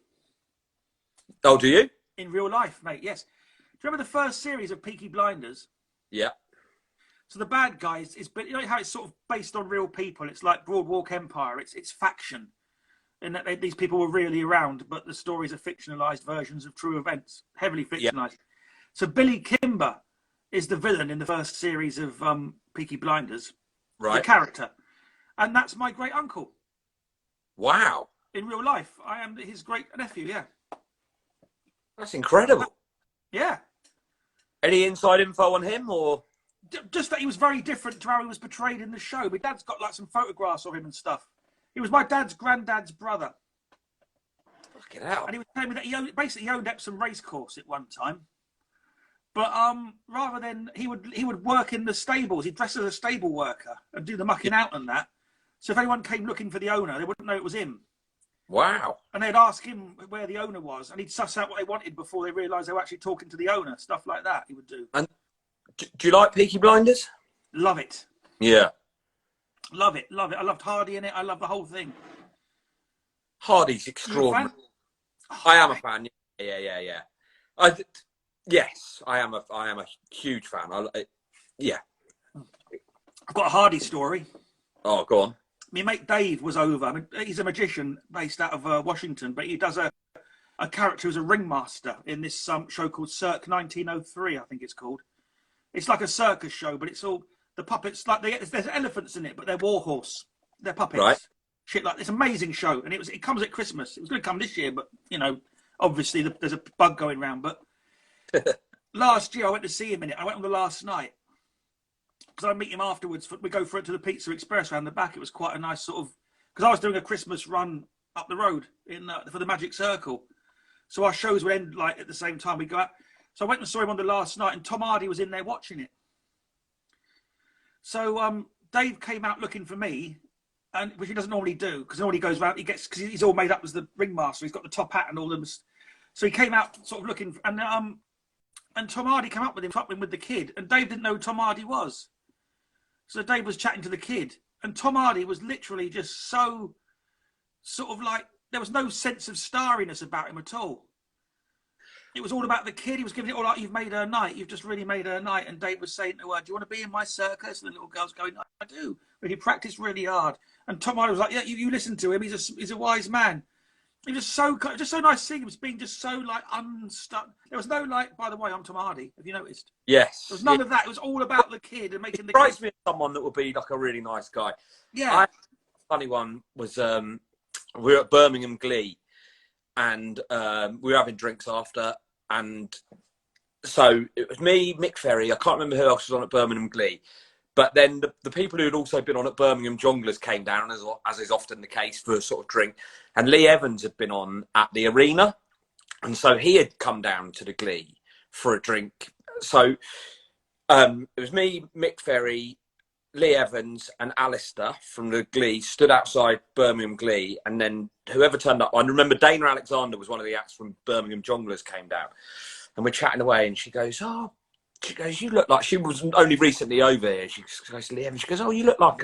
Oh, do you? In real life, mate, yes. Do you remember the first series of Peaky Blinders? Yeah. So the bad guys, you know how it's sort of based on real people? It's like Broadwalk Empire. It's faction. And that these people were really around, but the stories are fictionalized versions of true events. Heavily fictionalized. Yeah. So Billy Kimber is the villain in the first series of Peaky Blinders. Right. The character. And that's my great uncle. Wow. In real life. I am his great nephew, yeah. That's incredible. Yeah. Any inside info on him, or Just that he was very different to how he was portrayed in the show. My dad's got like some photographs of him and stuff. He was my dad's granddad's brother. fucking hell? And he was telling me that he owned Epsom Racecourse at one time. But rather than he would work in the stables, he'd dress as a stable worker and do the mucking out and that. So if anyone came looking for the owner, they wouldn't know it was him. Wow. And they'd ask him where the owner was, and he'd suss out what they wanted before they realised they were actually talking to the owner. Stuff like that he would do. And do you like Peaky Blinders? Love it. Yeah. Love it. Love it. I loved Hardy in it. I love the whole thing. Hardy's extraordinary. I am a fan. Yeah. Yes, I am a huge fan. Yeah. I've got a Hardy story. Oh, go on. My mate Dave was over. I mean, he's a magician based out of Washington, but he does a character who's a ringmaster in this show called Cirque 1903, I think it's called. It's like a circus show, but it's all the puppets. Like there's elephants in it, but they're warhorse. They're puppets. Right. Shit like this. Amazing show, and it comes at Christmas. It was going to come this year, but obviously there's a bug going around. But last year I went to see him in it. I went on the last night because I meet him afterwards. We go for it to the Pizza Express around the back. It was quite a nice sort of because I was doing a Christmas run up the road for the Magic Circle, so our shows would end like at the same time we go out. So I went and saw him on the last night, and Tom Hardy was in there watching it. So Dave came out looking for me, and which he doesn't normally do because normally he goes around. Because he's all made up as the ringmaster. He's got the top hat and all them. So he came out sort of looking, and Tom Hardy came up with him with the kid, and Dave didn't know who Tom Hardy was. So Dave was chatting to the kid, and Tom Hardy was literally just so sort of like there was no sense of starriness about him at all. It was all about the kid. He was giving it all like, you've made her night. You've just really made her night. And Dave was saying to her, do you want to be in my circus? And the little girl's going, I do. But he practiced really hard. And Tom Hardy was like, yeah, you listen to him. He's a wise man. He was just so nice seeing him being just so like unstuck. There was no like, by the way, I'm Tom Hardy. Have you noticed? Yes. There was none of that. It was all about the kid and making the kid. It strikes me as someone that would be like a really nice guy. Yeah. Funny one was we were at Birmingham Glee, and we were having drinks after. And so it was me, Mick Ferry. I can't remember who else was on at Birmingham Glee. But then the people who had also been on at Birmingham Jongleurs came down, as is often the case, for a sort of drink. And Lee Evans had been on at the arena. And so he had come down to the Glee for a drink. So it was me, Mick Ferry, Lee Evans and Alistair from the Glee stood outside Birmingham Glee, and then whoever turned up, I remember Dana Alexander was one of the acts from Birmingham Jongleurs came down, and we're chatting away, and she goes, you look like, she was only recently over here, she goes to Lee Evans, she goes, oh, you look like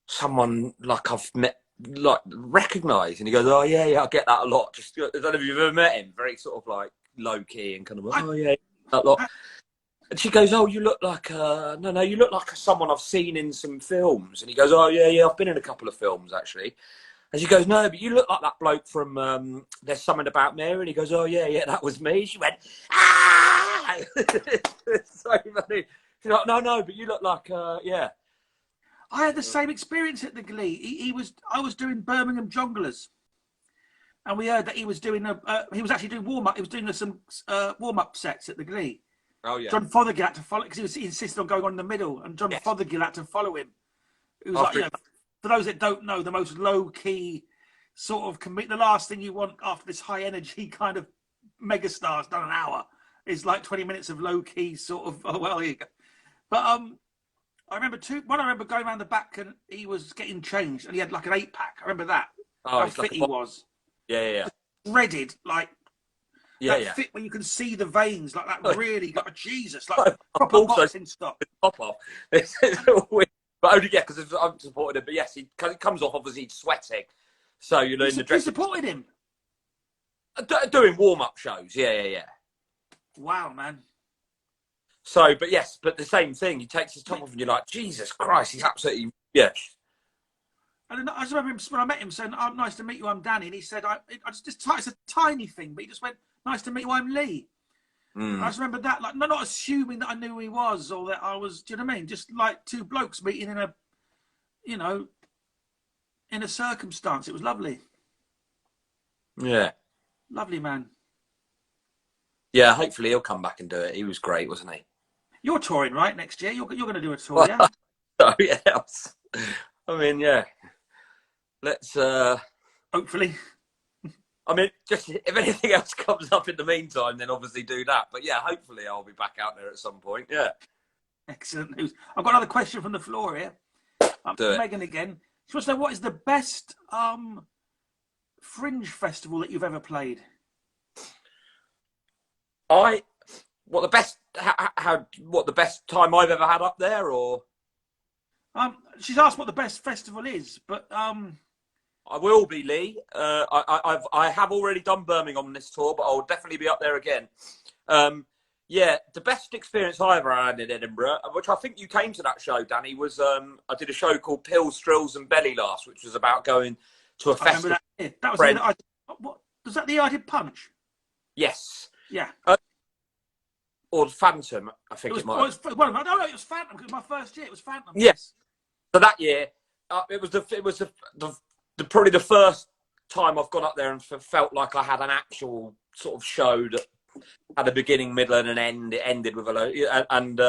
someone like I've met, like recognised, and he goes, oh yeah, I get that a lot, just, I don't know if you've ever met him, very sort of like low-key and kind of, oh yeah, that lot. And she goes, oh, you look like no, you look like someone I've seen in some films. And he goes, oh, yeah, I've been in a couple of films, actually. And she goes, no, but you look like that bloke from There's Something About Mary. And he goes, oh, yeah, that was me. She went, ah! It's so funny. She's like, no, but you look like, yeah. I had the same experience at the Glee. I was doing Birmingham Jongleurs. And we heard that he was doing he was actually doing warm-up. He was doing some warm-up sets at the Glee. Oh, yeah. John Fothergill had to follow because he insisted on going on in the middle, and John Fothergill had to follow him. It was for those that don't know, the most low-key sort of the last thing you want after this high-energy kind of megastar's done an hour is like 20 minutes of low-key sort of. Oh well, here you go. But I remember going around the back and he was getting changed, and he had like an 8-pack. I remember that. Oh, how fit he was. Yeah. Shredded, like. That fit where you can see the veins, like that really, like Jesus, like proper boxing stock. Top off. But only, because I'm supporting him. But yes, he comes off, obviously, he's sweating. So, in the dressing. You supported him? Doing warm-up shows, yeah. Wow, man. So, but the same thing. He takes his top off and you're like, Jesus Christ, he's absolutely, yeah. And I just remember him, when I met him saying, oh, nice to meet you, I'm Danny. And he said, it's a tiny thing, but he just went, nice to meet you, I'm Lee. I just remember that, like, not assuming that I knew who he was or that I was, do you know what I mean? Just like two blokes meeting in a, in a circumstance. It was lovely. Yeah. Lovely, man. Yeah, hopefully he'll come back and do it. He was great, wasn't he? You're touring, right, next year? You're going to do a tour, yeah? So, yeah. I mean, yeah. Let's. Hopefully. I mean, just if anything else comes up in the meantime, then obviously do that. But yeah, hopefully I'll be back out there at some point. Yeah. Excellent news. I've got another question from the floor here. Megan again. She wants to know, what is the best Fringe festival that you've ever played? What the best time I've ever had up there, or? She's asked what the best festival is, but I will be, Lee. I have already done Birmingham on this tour, but I'll definitely be up there again. Yeah, the best experience I ever had in Edinburgh, which I think you came to that show, Danny, was I did a show called Pills, Thrills and Belly Laughs, which was about going to a festival. That was the what was that the year I did Punch? Yes. Yeah. Or Phantom, I think it might. No, it was Phantom, because my first year it was Phantom. Yes. So that year, it was probably the first time I've gone up there and felt like I had an actual sort of show that had a beginning, middle, and an end. It ended with a load. And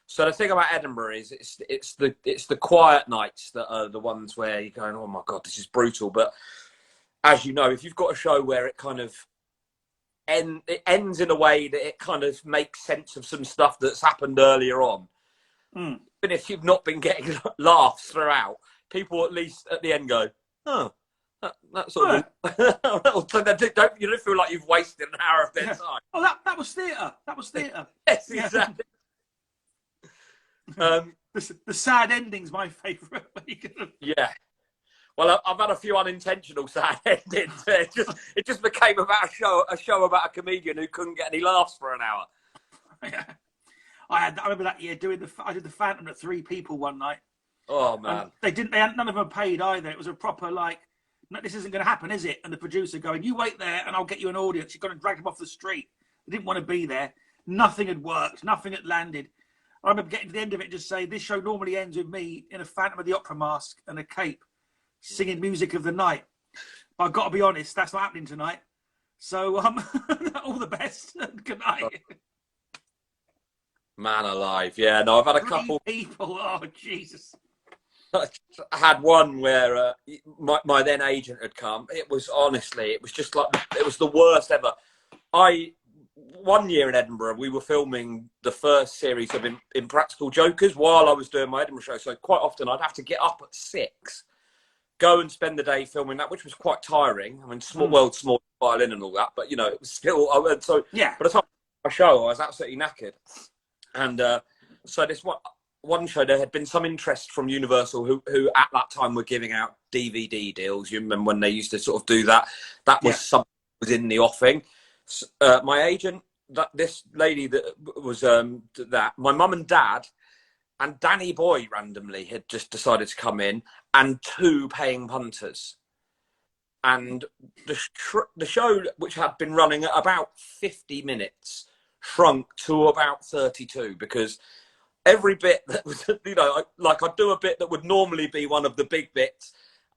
so the thing about Edinburgh is it's the quiet nights that are the ones where you're going, oh my God, this is brutal. But as you know, if you've got a show where it kind of it ends in a way that it kind of makes sense of some stuff that's happened earlier on. Even if you've not been getting laughs throughout, people at least at the end go, oh, that's sort of... So you don't feel like you've wasted an hour of their time. Oh, that was theatre. That was theatre. Yes, exactly. The sad ending's my favourite. Yeah. Well, I've had a few unintentional sad endings. It just became about a show about a comedian who couldn't get any laughs for an hour. Yeah. I remember that year I did the Phantom at 3 people one night. Oh man! And none of them paid either. It was a proper no, this isn't going to happen, is it? And the producer going, you wait there and I'll get you an audience. You've got to drag them off the street. They didn't want to be there. Nothing had worked. Nothing had landed. I remember getting to the end of it and just saying, this show normally ends with me in a Phantom of the Opera mask and a cape, singing Music of the Night. But I've got to be honest, that's not happening tonight. So all the best. Good night. Man alive. Yeah, no, I've had a couple. People. Oh, Jesus. I had one where my then agent had come. It was just like, it was the worst ever. One year in Edinburgh, we were filming the first series of Impractical Jokers while I was doing my Edinburgh show. So quite often I'd have to get up at 6, go and spend the day filming that, which was quite tiring. I mean, small violin and all that, but you know, it was still. So yeah. By the time I show, I was absolutely knackered. And so this one show, there had been some interest from Universal, who at that time were giving out DVD deals. You remember when they used to sort of do that? That was something that was in the offing. My agent, this lady that was my mum and dad, and Danny Boy randomly had just decided to come in, and 2 paying punters. And the show, which had been running at about 50 minutes, shrunk to about 32, because every bit that was, you know, like I'd do a bit that would normally be one of the big bits,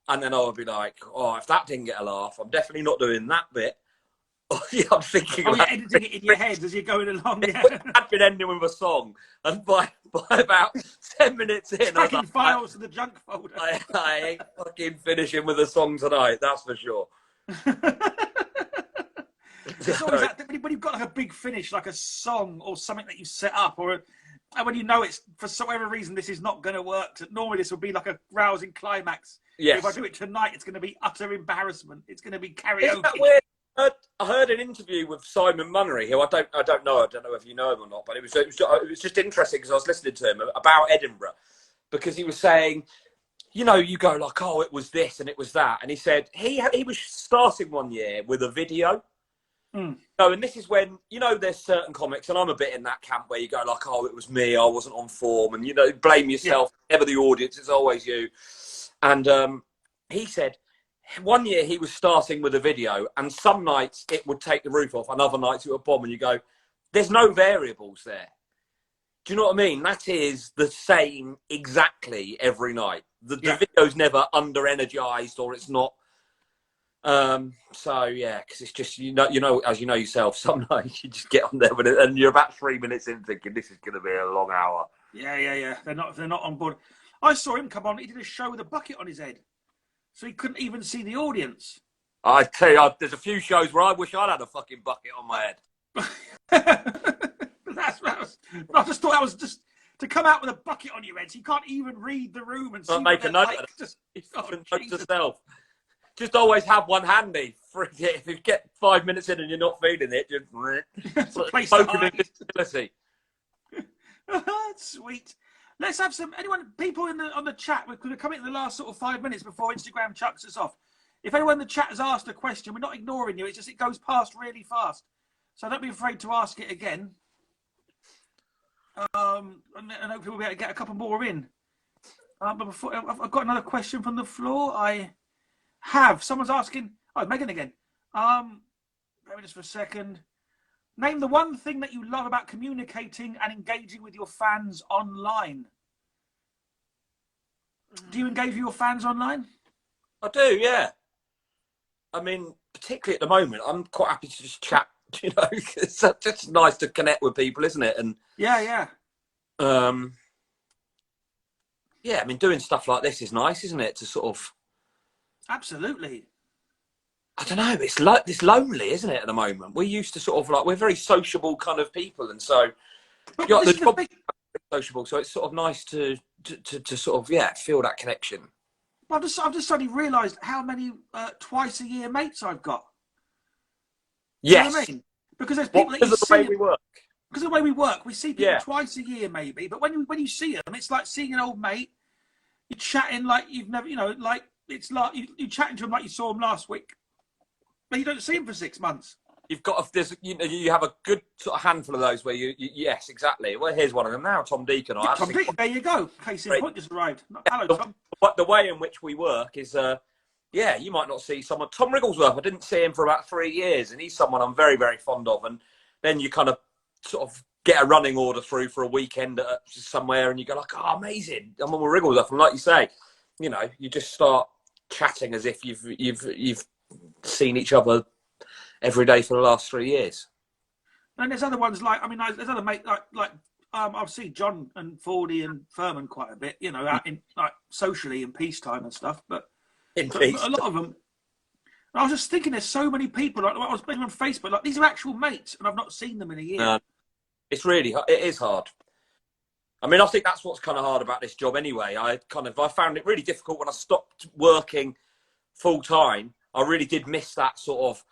and then I would be like, oh, if that didn't get a laugh, I'm definitely not doing that bit. I'm thinking you're editing it in your head as you're going along. Yeah. It had been ending with a song, and by about 10 minutes in, I was like, files to the junk folder. I ain't fucking finishing with a song tonight, that's for sure. It's always that, when you've got like a big finish, like a song or something that you set up, or when you know it's for whatever reason this is not going to work. Normally this would be like a rousing climax. Yes. If I do it tonight, it's going to be utter embarrassment. It's going to be karaoke. Isn't that weird? I heard an interview with Simon Munnery, who I don't know if you know him or not, but it was just interesting because I was listening to him about Edinburgh, because he was saying, you know, you go like, oh, it was this and it was that, and he said he was starting one year with a video. No, and this is when, you know, there's certain comics, and I'm a bit in that camp where you go like, oh, it was me, I wasn't on form, and you know, blame yourself. Never the audience, it's always you. And he said, one year he was starting with a video, and some nights it would take the roof off, and other nights it would bomb, and you go, there's no variables there. Do you know what I mean? That is the same exactly every night. The video's never under energized, or it's not. So yeah, because it's just as you know yourself, some nights you just get on there and you're about 3 minutes in thinking this is going to be a long hour. Yeah. They're not on board. I saw him come on. He did a show with a bucket on his head, so he couldn't even see the audience. I tell you, there's a few shows where I wish I'd had a fucking bucket on my head. I just thought that was just to come out with a bucket on your head, so you can't even read the room and see. Make a note like. of Just note to self. Just always have one handy. If you get 5 minutes in and you're not feeling it, just focus on disability. Sweet. Let's have people on the chat. We're going to come in the last sort of 5 minutes before Instagram chucks us off. If anyone in the chat has asked a question, we're not ignoring you. It's just it goes past really fast. So don't be afraid to ask it again. And hopefully we'll be able to get a couple more in. But before, I've got another question from the floor. Someone's asking. Oh, Megan again. Maybe just for a second. Name the one thing that you love about communicating and engaging with your fans online. Do you engage with your fans online? I do, yeah. I mean, particularly at the moment, I'm quite happy to just chat. It's just nice to connect with people, isn't it? And yeah. I mean, doing stuff like this is nice, isn't it? To sort of. Absolutely. I don't know. It's lonely, isn't it? At the moment, we're used to sort of we're very sociable kind of people, and so sociable. So it's sort of nice to sort of feel that connection. I've just suddenly realised how many twice a year mates I've got. Yes. You know what I mean? Because there's people that you see. Because of the way we work. Because of the way we work, we see people twice a year maybe. But when you see them, it's like seeing an old mate. You're chatting like you've never, like it's like you're chatting to them like you saw them last week. But you don't see them for 6 months. You've got you have a good sort of handful of those where you yes, exactly. Well, here's one of them now, Tom Deacon. Tom Deacon, there you go. Case in point just arrived. Hello, Tom. But the way in which we work is, you might not see someone. Tom Wrigglesworth, I didn't see him for about 3 years, and he's someone I'm very, very fond of. And then you kind of sort of get a running order through for a weekend somewhere, and you go like, oh, amazing. I'm on with Wrigglesworth, and like you say, you just start chatting as if you've seen each other every day for the last 3 years. And there's other ones there's other mates like I've seen John and Fordy and Furman quite a bit, out in socially in peacetime and stuff. But a lot of them. I was just thinking, there's so many people. I was putting on Facebook, these are actual mates, and I've not seen them in a year. It is hard. I mean, I think that's what's kind of hard about this job anyway. I found it really difficult when I stopped working full time. I really did miss that sort of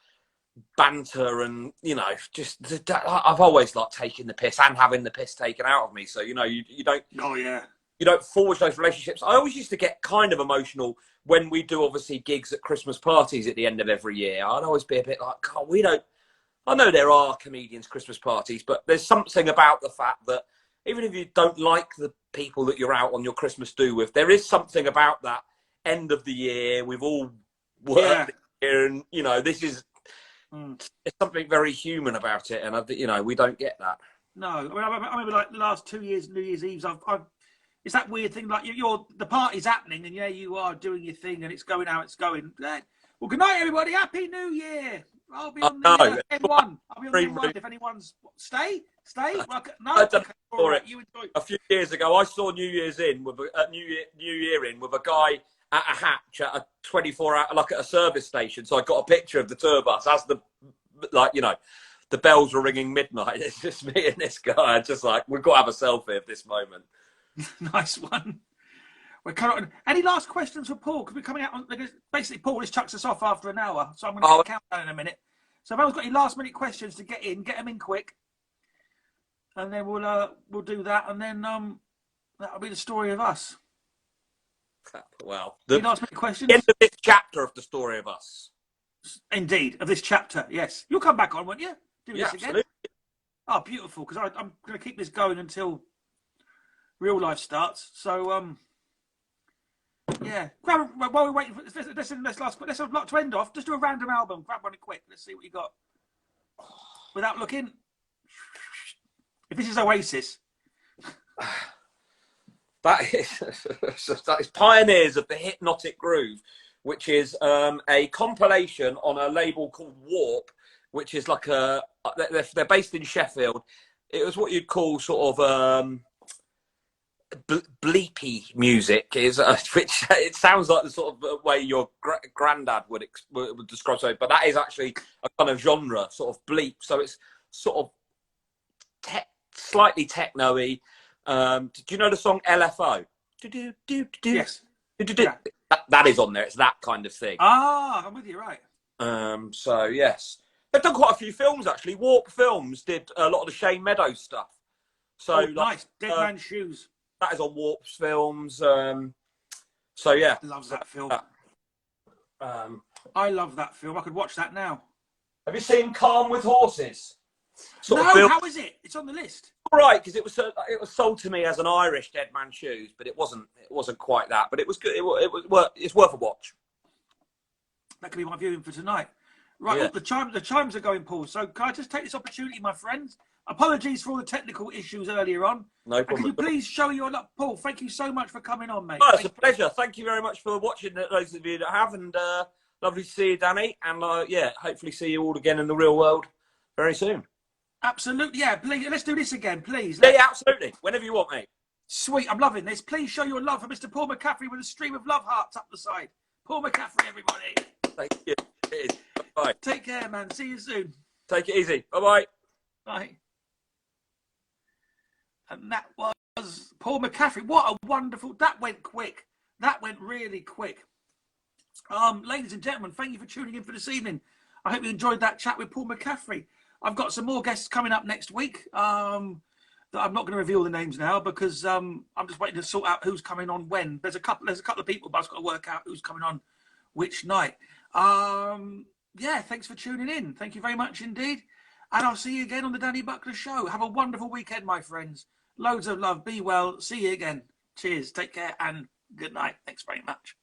banter and, I've always taking the piss and having the piss taken out of me. So, you don't. Oh, yeah. You don't forge those relationships. I always used to get kind of emotional when we do obviously gigs at Christmas parties at the end of every year. I'd always be a bit like, God, I know there are comedians' Christmas parties, but there's something about the fact that even if you don't like the people that you're out on your Christmas do with, there is something about that end of the year. We've all worked here, and this is there's something very human about it, and we don't get that. No, I remember the last 2 years, New Year's Eves, it's that weird thing, the party's happening, and you are doing your thing, and it's going how it's going. Well, good night, everybody. Happy New Year. I'll be on the N1. I'll be on the N1 if anyone's stay. Well, no, I don't know it. You enjoy. A few years ago, I saw New Year in with a guy at a hatch at a 24-hour, at a service station. So I got a picture of the tour bus as the bells were ringing midnight. It's just me and this guy. Just we've got to have a selfie of this moment. Nice one. Any last questions for Paul? Because we're coming out on, basically Paul just chucks us off after an hour, so I'm going to count down in a minute. So if anyone's got any last minute questions to get them in quick, and then we'll do that, and then that'll be the story of us. Well, any last minute questions? The end of this chapter of the story of us. Indeed, of this chapter. Yes, you'll come back on, won't you? Do this again. Absolutely. Oh, beautiful! Because I'm going to keep this going until real life starts. So while we're waiting for this last, let's have a lot to end off. Just do a random album. Grab one quick. Let's see what you got. Without looking. If this is Oasis. That is pioneers of the hypnotic groove. which is a compilation on a label called Warp, which is like they're based in Sheffield. It was what you'd call sort of bleepy music, which it sounds like the sort of way your granddad would describe something, but that is actually a kind of genre, sort of bleep. So it's sort of slightly techno-y. Do you know the song LFO? Yes. Yeah. That is on there. It's that kind of thing. Ah, I'm with you, right. So yes, they've done quite a few films actually. Warp Films did a lot of the Shane Meadows stuff. So nice. Dead Man's Shoes. That is on Warp's Films. So yeah, love that film. I love that film. I could watch that now. Have you seen Calm with Horses? How is it? It's on the list. All right, because it was sold to me as an Irish Dead Man's Shoes, but it wasn't quite that. But it was good. It's worth a watch. That could be my viewing for tonight. Right, Yeah. The chimes are going, Paul. So can I just take this opportunity, my friends? Apologies for all the technical issues earlier on. No problem. Can you please show your love, Paul? Thank you so much for coming on, mate. Oh, it's a pleasure. Thank you very much for watching. Those of you that have, and lovely to see you, Danny. And hopefully see you all again in the real world very soon. Absolutely, yeah. Please, let's do this again, please. Yeah, absolutely. Whenever you want, mate. Sweet, I'm loving this. Please show your love for Mr. Paul McCaffrey with a stream of love hearts up the side. Paul McCaffrey, everybody. Thank you. It is. Bye. Take care, man. See you soon. Take it easy. Bye-bye. Bye. And that was Paul McCaffrey. What a wonderful... That went quick. That went really quick. Ladies and gentlemen, thank you for tuning in for this evening. I hope you enjoyed that chat with Paul McCaffrey. I've got some more guests coming up next week. That I'm not going to reveal the names now because I'm just waiting to sort out who's coming on when. There's a couple of people, but I've got to work out who's coming on which night. Thanks for tuning in. Thank you very much indeed. And I'll see you again on the Danny Buckler Show. Have a wonderful weekend, my friends. Loads of love. Be well. See you again. Cheers. Take care and good night. Thanks very much.